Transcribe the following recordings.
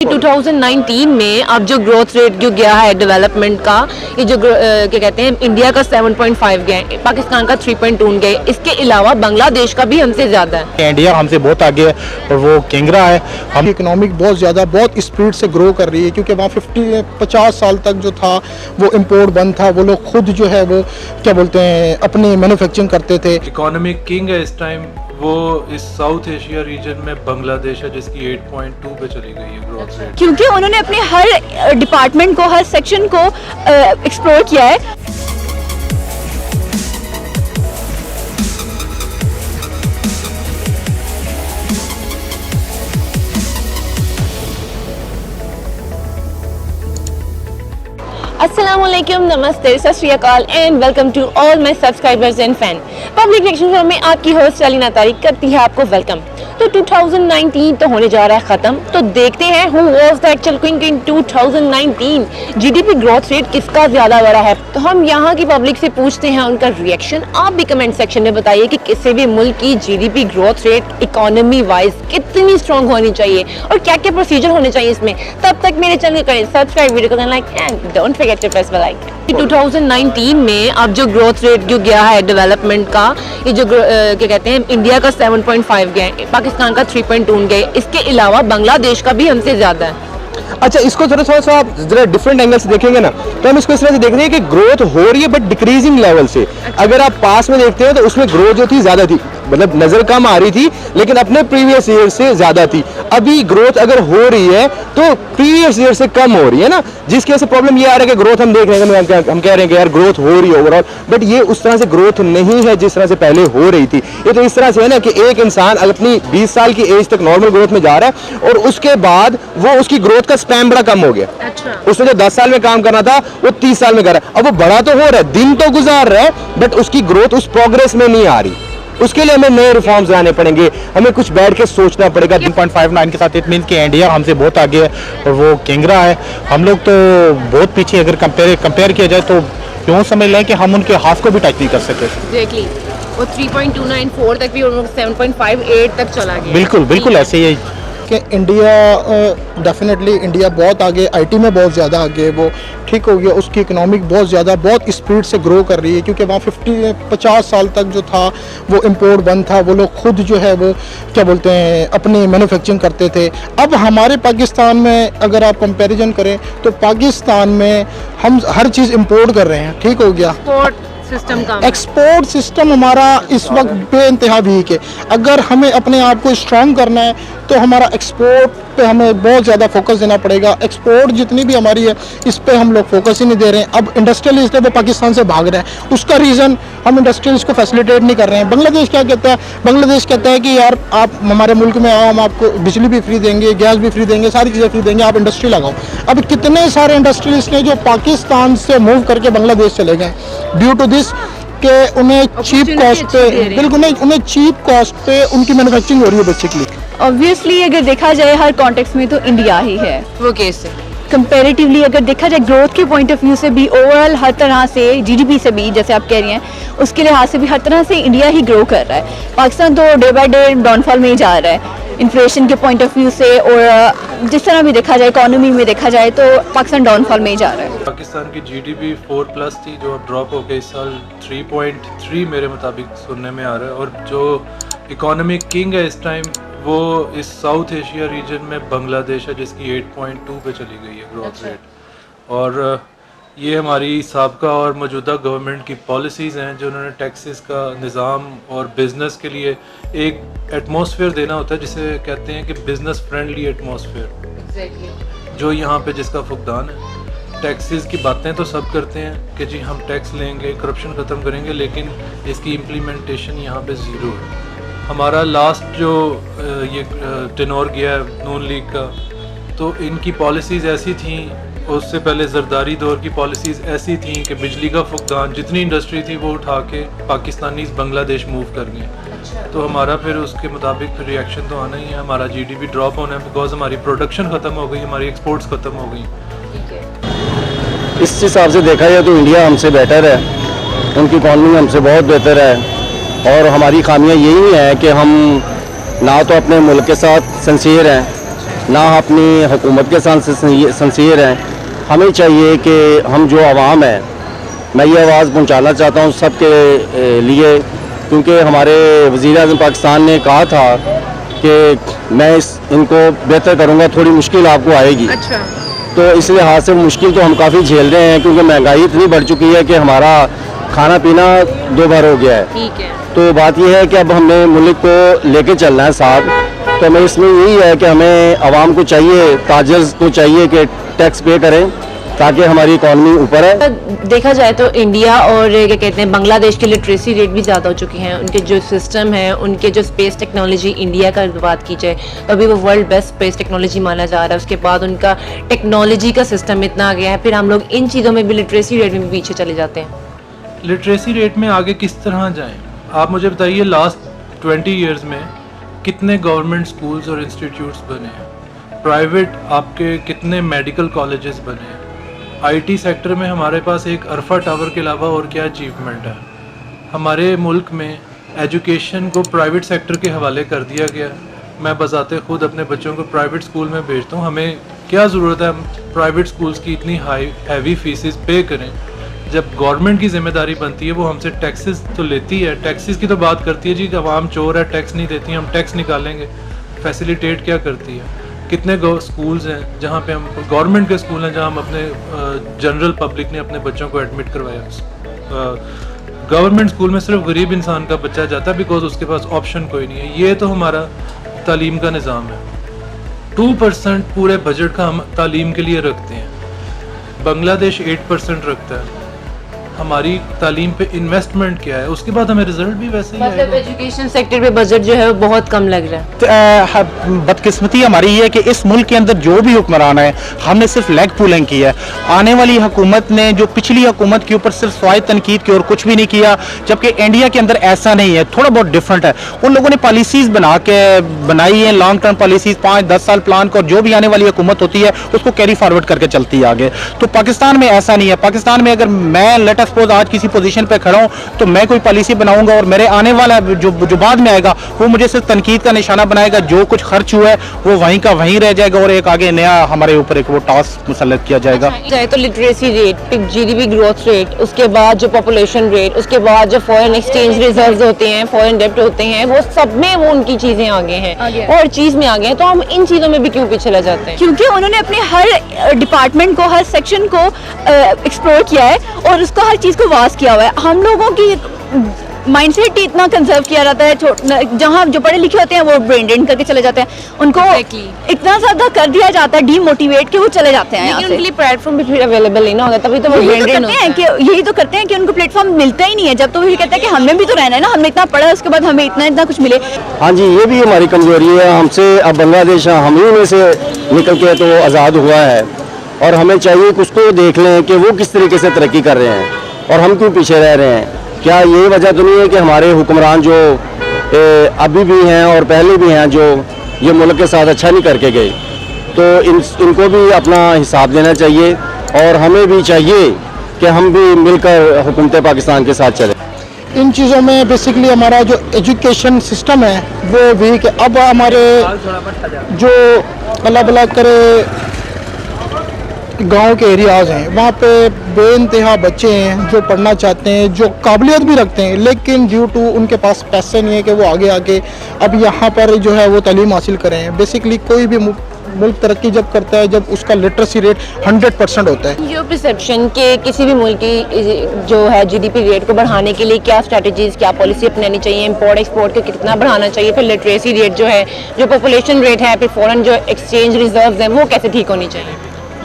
2019 में अब जो ग्रोथ रेट जो गया है डेवलपमेंट का, ये जो क्या कहते हैं, इंडिया का 7.5 गया है, पाकिस्तान का 3.2 गया है, इसके अलावा बांग्लादेश का भी हमसे ज़्यादा है। इंडिया हमसे बहुत आगे है और वो केंगरा है। हम इकोनॉमिक बहुत स्पीड से ग्रो कर रही है, क्योंकि वहाँ 50 साल तक जो था वो इम्पोर्ट बंद था। वो लोग खुद जो है वो क्या बोलते हैं अपनी मैन्युफैक्चरिंग करते थे। इकोनॉमिक किंग है इस टाइम, वो इस साउथ एशिया रीजन में बांग्लादेश है, जिसकी 8.2 पे चली गई है ग्रोथ रेट, क्योंकि उन्होंने अपने हर डिपार्टमेंट को, हर सेक्शन को एक्सप्लोर किया है। अस्सलामुअलैकुम, नमस्ते, सत श्री अकाल and welcome to all my subscribers and fan. Public reaction show में आपकी होस्ट अलीना तारिक करती है आपको वेलकम। तो 2019 तो होने जा रहा है ख़त्म, तो देखते हैं who was the actual queen in 2019। GDP growth rate किसका ज़्यादा बड़ा है? तो हम यहाँ की पब्लिक से पूछते हैं उनका रिएक्शन। आप भी कमेंट सेक्शन में बताइए कि किसी भी मुल्क की GDP growth rate economy wise कितनी स्ट्रॉन्ग होनी चाहिए और क्या क्या प्रोसीजर होने चाहिए इसमें। तब तक मेरे चैनल को करें सब्सक्राइब, वीडियो को like and don't forget to press bell icon. 2019 में अब जो ग्रोथ रेट जो गया है डेवलपमेंट का, ये जो क्या कहते हैं, इंडिया का 7.5 गया है, पाकिस्तान का 3.2 गया है, इसके अलावा बांग्लादेश का भी हमसे ज़्यादा है। अच्छा, इसको थोड़ा सा आप जरा डिफरेंट एंगल से देखेंगे ना, तो हम इसको इस तरह से देख रहे हैं कि ग्रोथ हो रही है बट डिक्रीजिंग लेवल से। अगर आप पास में देखते हैं तो उसमें ग्रोथ जो थी ज्यादा थी, मतलब नजर कम आ रही थी, लेकिन अपने प्रीवियस ईयर से ज्यादा थी। अभी ग्रोथ अगर हो रही है तो प्रीवियस ईयर से कम हो रही है ना, जिसकी वजह से प्रॉब्लम ये आ रहा है कि ग्रोथ हम देख रहे हैं, हम कह रहे हैं कि यार ग्रोथ हो रही है ओवरऑल, बट ये उस तरह से ग्रोथ नहीं है जिस तरह से पहले हो रही थी। ये तो इस तरह से है ना कि एक इंसान अपनी 20 साल की एज तक नॉर्मल ग्रोथ में जा रहा है और उसके बाद वो उसकी ग्रोथ का स्पैम बड़ा कम हो गया। अच्छा। उसने जो 10 साल में काम करना था वो 30 साल में कर रहा है। अब वो बड़ा तो हो रहा है, दिन तो गुजार रहा है, बट उसकी ग्रोथ उस प्रोग्रेस में नहीं आ रही। उसके लिए हमें नए रिफॉर्म्स लाने पड़ेंगे, हमें कुछ बैठ के सोचना पड़ेगा। 3.59 के साथ इट मीन कि इंडिया हमसे बहुत आगे है और वो केंगरा है। हम लोग तो बहुत पीछे, अगर कंपेयर किया जाए तो यूँ समझ लें कि हम उनके हाथ को भी टच नहीं कर सके। एग्जैक्टली, वो 3.294 तक भी 7.58 तक चला गया। बिल्कुल ऐसे ही कि इंडिया डेफिनेटली इंडिया बहुत आगे, आईटी में बहुत ज़्यादा आगे है, वो ठीक हो गया। उसकी इकोनॉमिक बहुत स्पीड से ग्रो कर रही है, क्योंकि वहाँ 50 साल तक जो था वो इम्पोर्ट बंद था। वो लोग खुद जो है वो क्या बोलते हैं अपनी मैन्युफैक्चरिंग करते थे। अब हमारे पाकिस्तान में अगर आप कंपैरिजन करें तो पाकिस्तान में हम हर चीज़ इम्पोर्ट कर रहे हैं, ठीक हो गया। एक्सपोर्ट सिस्टम हमारा इस वक्त बेइंतहा वीक है। अगर हमें अपने आप को स्ट्रॉन्ग करना है तो हमारा एक्सपोर्ट पे हमें बहुत ज़्यादा फोकस देना पड़ेगा। एक्सपोर्ट जितनी भी हमारी है इस पे हम लोग फोकस ही नहीं दे रहे हैं। अब इंडस्ट्रियलिस्ट वो पाकिस्तान से भाग रहे हैं, उसका रीज़न हम इंडस्ट्रियलिस्ट को फैसिलिटेट नहीं कर रहे हैं। बांग्लादेश क्या कहता है? बांग्लादेश कहता है कि यार आप हमारे मुल्क में आओ, हम आपको बिजली भी फ्री देंगे, गैस भी फ्री देंगे, सारी चीज़ें फ्री देंगे, आप इंडस्ट्री लगाओ। अब कितने सारे इंडस्ट्रियलिस्ट हैं जो पाकिस्तान से मूव करके बांग्लादेश चले गए ड्यू टू दिस कि उन्हें चीप कॉस्ट पे, बिल्कुल नहीं, उन्हें चीप कॉस्ट पे उनकी मैन्युफैक्चरिंग हो रही है बेसिकली। ऑब्वियसली अगर देखा जाए हर कॉन्टेक्स्ट में तो इंडिया ही है। वो कैसे? कंपैरेटिवली अगर देखा जाए ग्रोथ के पॉइंट ऑफ व्यू से भी, ओवरऑल हर तरह से, जीडीपी से भी, जैसे आप कह रही हैं, उसके लिहाज से भी हर तरह से इंडिया ही ग्रो कर रहा है। पाकिस्तान तो डे बाय डे डाउनफॉल में ही जा रहा है इन्फ्लेशन के पॉइंट ऑफ व्यू से, और जिस तरह भी देखा जाए इकोनॉमी में देखा जाए तो पाकिस्तान डाउनफॉल में ही जा रहा है। पाकिस्तान की जीडीपी 4+ थी, जो अब ड्रॉप हो गई इस साल 3.3 मेरे मुताबिक सुनने में आ रहा है। और जो इकोनॉमिक किंग है इस टाइम, वो इस साउथ एशिया रीजन में बांग्लादेश है, जिसकी 8.2 पे चली गई है ग्रोथ रेट। और ये हमारी साबका और मौजूदा गवर्नमेंट की पॉलिसीज़ हैं, जो उन्होंने टैक्सेस का निज़ाम और बिज़नेस के लिए एक एटमॉस्फेयर देना होता है, जिसे कहते हैं कि बिज़नेस फ्रेंडली एटमॉस्फेयर, जो यहाँ पे जिसका फुकदान है। टैक्सेस की बातें तो सब करते हैं कि जी हम टैक्स लेंगे, करप्शन ख़त्म करेंगे, लेकिन इसकी इम्प्लीमेंटेशन यहाँ पे ज़ीरो है। हमारा लास्ट जो ये टेनोर गया है नून लीग का, तो इनकी पॉलिसीज़ ऐसी थी, उससे पहले जरदारी दौर की पॉलिसीज़ ऐसी थी कि बिजली का फुकदान जितनी इंडस्ट्री थी वो उठा के पाकिस्तानीज़ बांग्लादेश मूव कर गए। तो हमारा फिर उसके मुताबिक फिर रिएक्शन तो आना ही है। हमारा जीडीपी ड्रॉप होना है बिकॉज हमारी प्रोडक्शन ख़त्म हो गई, हमारी एक्सपोर्ट्स ख़त्म हो गई। इस हिसाब से देखा जाए तो इंडिया हमसे बेटर है, उनकी इकॉनमी हमसे बहुत बेहतर है। और हमारी खामियां यही हैं कि हम ना तो अपने मुल्क के साथ सिंसियर हैं ना अपनी हुकूमत के साथ सिंसियर हैं। हमें चाहिए कि हम जो आवाम है, मैं ये आवाज़ पहुंचाना चाहता हूं सबके लिए, क्योंकि हमारे वज़ीर-ए-आज़म पाकिस्तान ने कहा था कि मैं इनको बेहतर करूंगा, थोड़ी मुश्किल आपको आएगी। अच्छा। तो इस लिहाज से मुश्किल तो हम काफ़ी झेल रहे हैं, क्योंकि महंगाई इतनी बढ़ चुकी है कि हमारा खाना पीना दो बार हो गया है। ठीक है। तो बात यह है कि अब हमने मुल्क को लेके चलना है साथ। तो हमें इसमें यही है कि हमें आवाम को चाहिए, ताजर्स को चाहिए कि टैक्स पे करें ताकि हमारी इकॉनमी ऊपर है। देखा जाए तो इंडिया और क्या कहते हैं बांग्लादेश की लिटरेसी रेट भी ज़्यादा हो चुकी हैं। उनके जो सिस्टम है, उनके जो स्पेस टेक्नोलॉजी, इंडिया का बात की जाए तो अभी वो वर्ल्ड बेस्ट स्पेस टेक्नोलॉजी माना जा रहा है। उसके बाद उनका टेक्नोलॉजी का सिस्टम इतना आ गया है, फिर हम लोग इन चीज़ों में भी लिटरेसी रेट में भी पीछे चले जाते हैं। लिटरेसी रेट में आगे किस तरह जाएं? आप मुझे बताइए, लास्ट 20 इयर्स में कितने गवर्नमेंट स्कूल्स और इंस्टीट्यूट्स बने हैं? प्राइवेट आपके कितने मेडिकल कॉलेजेस बने हैं? आईटी सेक्टर में हमारे पास एक अरफा टावर के अलावा और क्या अचीवमेंट है? हमारे मुल्क में एजुकेशन को प्राइवेट सेक्टर के हवाले कर दिया गया। मैं बजाते खुद अपने बच्चों को प्राइवेट स्कूल में भेजता हूँ। हमें क्या ज़रूरत है हम प्राइवेट स्कूल्स की इतनी हैवी फीसेस पे करें, जब गवर्नमेंट की जिम्मेदारी बनती है वो हमसे टैक्सेस तो लेती है। टैक्सेस की तो बात करती है जी कि आवाम चोर है, टैक्स नहीं देती, हम टैक्स निकालेंगे। फैसिलिटेट क्या करती है? कितने स्कूल्स हैं जहाँ पे हम, गवर्नमेंट के स्कूल हैं जहाँ हम अपने जनरल पब्लिक ने अपने बच्चों को एडमिट करवाया। गवर्नमेंट स्कूल में सिर्फ गरीब इंसान का बच्चा जाता है बिकॉज उसके पास ऑप्शन कोई नहीं है। ये तो हमारा तालीम का निज़ाम है। 2% पूरे बजट का हम तालीम के लिए रखते हैं। बांग्लादेश 8% रखता है। हमारी तालीम पे इन्वेस्टमेंट क्या है? उसके बाद हमें रिजल्ट भी वैसे ही मतलब आएगा। एजुकेशन सेक्टर पे बजट जो है वो बहुत कम लग रहा है। बदकिस्मती हमारी ये है कि इस मुल्क के अंदर जो भी हुक्मरान है, हमने सिर्फ लेग पुलिंग की है। आने वाली हुकूमत ने जो पिछली हुकूमत के ऊपर सिर्फ सवाए तनकीद की और कुछ भी नहीं किया, जबकि इंडिया के अंदर ऐसा नहीं है, थोड़ा बहुत डिफरेंट है। उन लोगों ने पॉलिसीज बनाई है, लॉन्ग टर्म पॉलिसीज, 5-10 साल प्लान को, जो भी आने वाली हुकूमत होती है उसको कैरी फॉरवर्ड करके चलती है आगे। तो पाकिस्तान में ऐसा नहीं है। पाकिस्तान में अगर मैं लेट अस सपोज आज किसी पोजीशन पे खड़ा हूं तो मैं कोई पॉलिसी बनाऊंगा और मेरे आने वाला जो बाद में आएगा वो मुझे सिर्फ तनकीद का निशाना बनाएगा। जो कुछ खर्च हुआ है वो वहीं का वहीं रह जाएगा और एक आगे नया हमारे ऊपर एक वो टास्क मुसल्लत किया जाएगा। चाहे तो literacy rate, GDP growth rate, उसके बाद जो पॉपुलेशन रेट, उसके बाद जो फॉरेन एक्सचेंज रिजर्व्स होते हैं, फॉरेन डेब्ट होते हैं, वो सब में वो उनकी चीजें आगे हैं और चीज में आगे हैं। तो हम इन चीजों में भी क्यों पीछे रह जाते हैं? क्योंकि उन्होंने अपने हर डिपार्टमेंट को, हर सेक्शन को एक्सप्लोर किया है और उसको हर चीज़ को वास्ट किया हुआ है। हम लोगों की माइंडसेट ही इतना कंजर्व किया जाता है, जहाँ जो पढ़े लिखे होते हैं वो ब्रेन ड्रेन करके चले जाते हैं, उनको इतना ज़्यादा कर दिया जाता है डीमोटिवेट कि वो चले जाते हैं। लेकिन उनके लिए प्लेटफॉर्म भी फिर अवेलेबल नहीं ना होगा, तभी तो वो ब्रेन ड्रेन होता है। यही तो करते हैं कि उनको प्लेटफॉर्म मिलता ही नहीं है। जब तो वो कहते हैं कि हमें भी तो रहना है ना, हमने इतना पढ़ा है उसके बाद हमें इतना कुछ मिले। हाँ जी, ये भी हमारी कमजोरी है। हमसे अब बांग्लादेश हम ही में से निकल के तो आज़ाद हुआ है और हमें चाहिए कि उसको देख लें कि वो किस तरीके से तरक्की कर रहे हैं और हम क्यों पीछे रह रहे हैं। क्या ये वजह तो नहीं है कि हमारे हुक्मरान जो अभी भी हैं और पहले भी हैं, जो ये मुल्क के साथ अच्छा नहीं करके गए, तो इनको भी अपना हिसाब देना चाहिए और हमें भी चाहिए कि हम भी मिलकर हुकूमत पाकिस्तान के साथ चलें। इन चीज़ों में बेसिकली हमारा जो एजुकेशन सिस्टम है वो वीक है। अब हमारे जो अल्लाह भला करे गांव के एरियाज़ हैं, वहाँ पे बेइंतहा बच्चे हैं जो पढ़ना चाहते हैं, जो काबिलियत भी रखते हैं, लेकिन ड्यू टू उनके पास पैसे नहीं है कि वो आगे आके अब यहाँ पर जो है वो तालीम हासिल करें। बेसिकली कोई भी मुल्क तरक्की जब करता है जब उसका लिटरेसी रेट 100% होता है। जो परसेप्शन के किसी भी मुल्क की जो है जीडीपी रेट को बढ़ाने के लिए क्या स्ट्रेटजीज, क्या पॉलिसी अपनानी चाहिए, इंपोर्ट एक्सपोर्ट को कितना बढ़ाना चाहिए, फिर लिटरेसी रेट जो है, जो पॉपुलेशन रेट है, फिर फॉरेन जो एक्सचेंज रिजर्व्स हैं वो कैसे ठीक होनी चाहिए?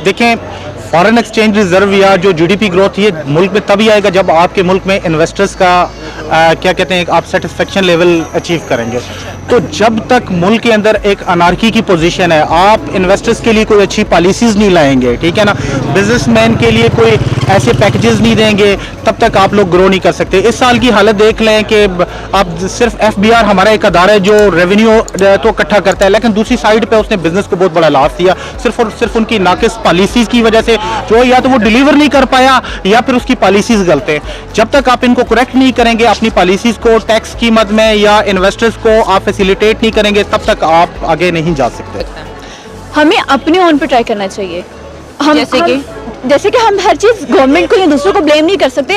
देखें, फॉरेन एक्सचेंज रिजर्व या जो जीडीपी ग्रोथ ये मुल्क में तभी आएगा जब आपके मुल्क में इन्वेस्टर्स का क्या कहते हैं, आप सेटिस्फेक्शन लेवल अचीव करेंगे। तो जब तक मुल्क के अंदर एक अनार्की की पोजीशन है, आप इन्वेस्टर्स के लिए कोई अच्छी पॉलिसीज नहीं लाएंगे, ठीक है ना, बिजनेसमैन के लिए कोई ऐसे पैकेजेस नहीं देंगे, तब तक आप लोग ग्रो नहीं कर सकते। इस साल की हालत देख लें कि आप सिर्फ FBR हमारा एक अदारा है जो रेवेन्यू तो इकट्ठा करता है, लेकिन दूसरी साइड पे उसने बिजनेस को बहुत बड़ा लॉस दिया सिर्फ और सिर्फ उनकी नाकिस पॉलिसीज की वजह से, जो या तो वो डिलीवर नहीं कर पाया या फिर उसकी पॉलिसीज गलत है। जब तक आप इनको करेक्ट नहीं करेंगे, अपनी पॉलिसीज को टैक्स की मद में या इन्वेस्टर्स को आप फैसिलिटेट नहीं करेंगे, तब तक आप आगे नहीं जा सकते। हमें अपने ओन पे ट्राई करना चाहिए। जैसे कि हम हर चीज़ गवर्नमेंट को या दूसरों को ब्लेम नहीं कर सकते।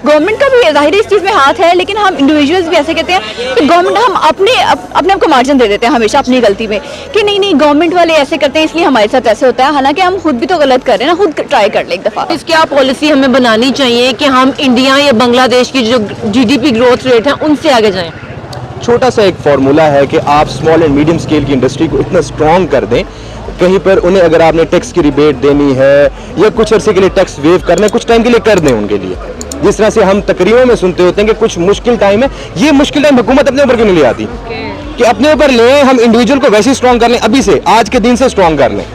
गवर्नमेंट का भी जाहिर है इस चीज़ में हाथ है, लेकिन हम इंडिविजुअल्स भी ऐसे कहते हैं कि गवर्नमेंट हम अपने आप को मार्जिन दे देते हैं हमेशा अपनी गलती में, कि नहीं गवर्नमेंट वाले ऐसे करते हैं इसलिए हमारे साथ ऐसे होता है, हालांकि हम खुद भी तो गलत कर रहे हैं ना। खुद ट्राई कर ले एक दफ़ा। इसकी क्या पॉलिसी हमें बनानी चाहिए कि हम इंडिया या बांग्लादेश की जो जीडीपी ग्रोथ रेट है उनसे आगे जाएं? छोटा सा एक फार्मूला है कि आप स्मॉल एंड मीडियम स्केल की इंडस्ट्री को इतना स्ट्रॉन्ग कर दें, कहीं पर उन्हें अगर आपने टैक्स की रिबेट देनी है या कुछ अरसे के लिए टैक्स वेव करना है, कुछ टाइम के लिए कर दें उनके लिए। जिस तरह से हम तकरीरों में सुनते होते हैं कि कुछ मुश्किल टाइम है, ये मुश्किल टाइम हुकूमत अपने ऊपर क्यों नहीं ले आती कि अपने ऊपर लें, हम इंडिविजुअल को वैसे ही स्ट्रॉन्ग कर लें, अभी से आज के दिन से स्ट्रॉन्ग कर लें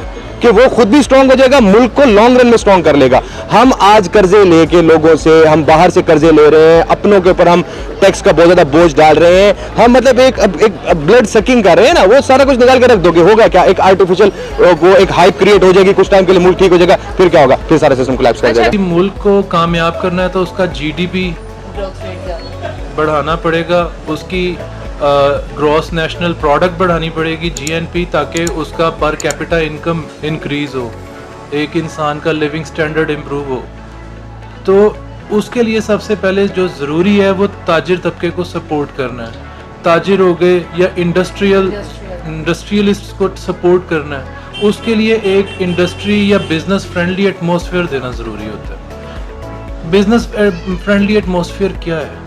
कि वो खुद भी स्ट्रॉन्ग हो जाएगा, मुल्क को लॉन्ग रन में स्ट्रॉन्ग कर लेगा। हम आज कर्जे लेके लोगों से, हम बाहर से कर्जे ले रहे हैं, अपनों के ऊपर हम टैक्स का बहुत ज्यादा बोझ डाल रहे हैं, हम मतलब एक ब्लड सकिंग कर रहे हैं ना, वो सारा कुछ निकाल के रख दोगे, होगा क्या? एक आर्टिफिशियल वो एक हाइप क्रिएट हो जाएगी, कुछ टाइम के लिए मुल्क ठीक हो जाएगा, फिर क्या होगा? फिर सारा सिस्टम कोलैप्स कर जाएगा। यदि मुल्क को कामयाब करना है तो उसका जीडीपी बढ़ाना पड़ेगा, उसकी ग्रॉस नेशनल प्रोडक्ट बढ़ानी पड़ेगी, जीएनपी, ताकि उसका पर कैपिटा इनकम इंक्रीज हो, एक इंसान का लिविंग स्टैंडर्ड इम्प्रूव हो। तो उसके लिए सबसे पहले जो ज़रूरी है वो ताजिर तबके को सपोर्ट करना है। ताजिर हो गए या इंडस्ट्रियलिस्ट को सपोर्ट करना है, उसके लिए एक इंडस्ट्री या बिजनेस फ्रेंडली एटमॉस्फेयर देना ज़रूरी होता है। बिजनेस फ्रेंडली एटमॉस्फेयर क्या है?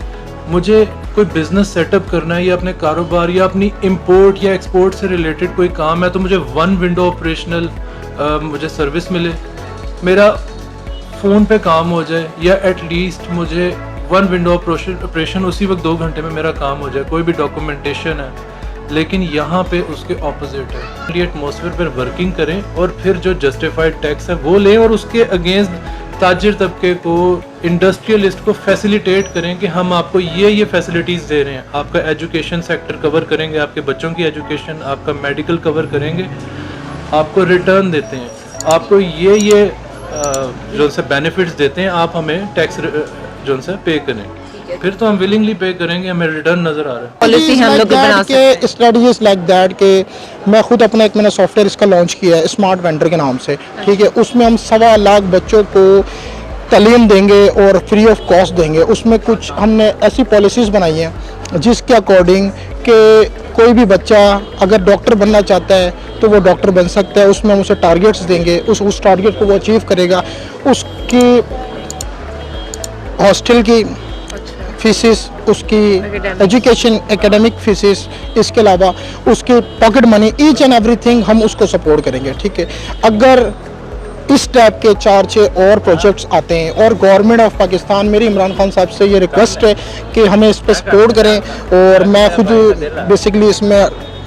मुझे कोई बिजनेस सेटअप करना है या अपने कारोबार या अपनी इंपोर्ट या एक्सपोर्ट से रिलेटेड कोई काम है, तो मुझे वन विंडो ऑपरेशनल मुझे सर्विस मिले, मेरा फ़ोन पे काम हो जाए, या एटलीस्ट मुझे वन विंडो ऑपरेशन उसी वक्त 2 घंटे में मेरा काम हो जाए, कोई भी डॉक्यूमेंटेशन है। लेकिन यहाँ पे उसके ऑपोजिट है। एटमॉस्फेयर पर वर्किंग करें और फिर जो जस्टिफाइड टैक्स है वो लें और उसके अगेंस्ट ताजिर तबके को, इंडस्ट्रियलिस्ट को फैसिलिटेट करें कि हम आपको ये फैसिलिटीज़ दे रहे हैं, आपका एजुकेशन सेक्टर कवर करेंगे, आपके बच्चों की एजुकेशन, आपका मेडिकल कवर करेंगे, आपको रिटर्न देते हैं, आपको ये जो से बेनिफिट्स देते हैं, आप हमें टैक्स जो से पे करें, फिर तो हम विलिंगली पे करेंगे, हमें रिटर्न नजर आ रहा है। पॉलिसी हम लोग बना सकते हैं। स्ट्रेटजीज लाइक दैट के मैं खुद अपना मैंने सॉफ्टवेयर इसका लॉन्च किया है स्मार्ट वेंडर के नाम से, ठीक है। उसमें हम 1.25 लाख बच्चों को तालीम देंगे और फ्री ऑफ कॉस्ट देंगे। उसमें कुछ हमने ऐसी पॉलिसीज़ बनाई हैं जिसके अकॉर्डिंग कि कोई भी बच्चा अगर डॉक्टर बनना चाहता है तो वो डॉक्टर बन सकता है। उसमें हम उसे टारगेट्स देंगे, उस टारगेट को वो अचीव करेगा। उसकी हॉस्टल की फीसिस, उसकी एजुकेशन एकेडमिक फीसिस, इसके अलावा उसकी pocket money, each and everything हम उसको सपोर्ट करेंगे, ठीक है। अगर इस टाइप के 4-6 और प्रोजेक्ट्स आते हैं और गवर्नमेंट ऑफ पाकिस्तान, मेरी इमरान खान साहब से ये रिक्वेस्ट है कि हमें इस पर सपोर्ट करें, और मैं खुद बेसिकली इसमें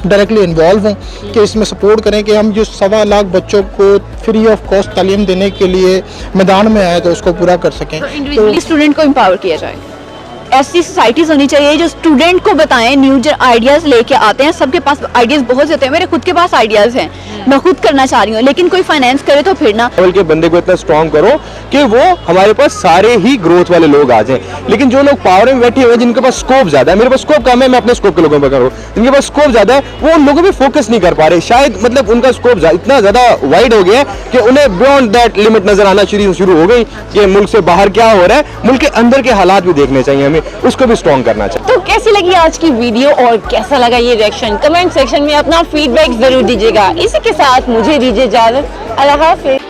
डायरेक्टली इन्वॉल्व हूँ कि इसमें सपोर्ट करें कि हम जो 1.25 लाख बच्चों को फ्री ऑफ कॉस्ट तालीम देने के लिए मैदान में आए तो उसको पूरा कर सकें। तो स्टूडेंट को एम्पावर किया जाए। ऐसी सोसाइटीज होनी चाहिए जो स्टूडेंट को बताएं, न्यू जो आइडियाज़ लेके आते हैं। सबके पास आइडियाज़ बहुत होते हैं, मेरे खुद के पास आइडियाज़ हैं, मैं खुद करना चाह रही हूँ, लेकिन कोई फाइनेंस करे तो फिर ना। लेवल के बंदे को इतना स्ट्रॉन्ग करो कि वो हमारे पास सारे ही ग्रोथ वाले लोग आ जाएं। लेकिन जो लोग पावर में बैठे हुए हैं, जिनके पास स्कोप ज्यादा है, मेरे पास स्कोप कम है, मैं अपने स्कोप के लोगों पर करूँ, जिनके पास स्कोप ज्यादा है वो उन लोगों पे फोकस नहीं कर पा रहे। शायद मतलब उनका स्कोप इतना ज्यादा वाइड हो गया है कि उन्हें बियॉन्ड दैट लिमिट नजर आना शुरू हो गई कि मुल्क से बाहर क्या हो रहा है, मुल्क के अंदर के हालात भी देखने चाहिए हमें, उसको भी स्ट्रॉन्ग करना चाहिए। तो कैसी लगी आज की वीडियो और कैसा लगा ये रिएक्शन? कमेंट सेक्शन में अपना फीडबैक जरूर दीजिएगा। इसी के साथ मुझे दीजिए इजाजत। अल्लाह हाफिज़।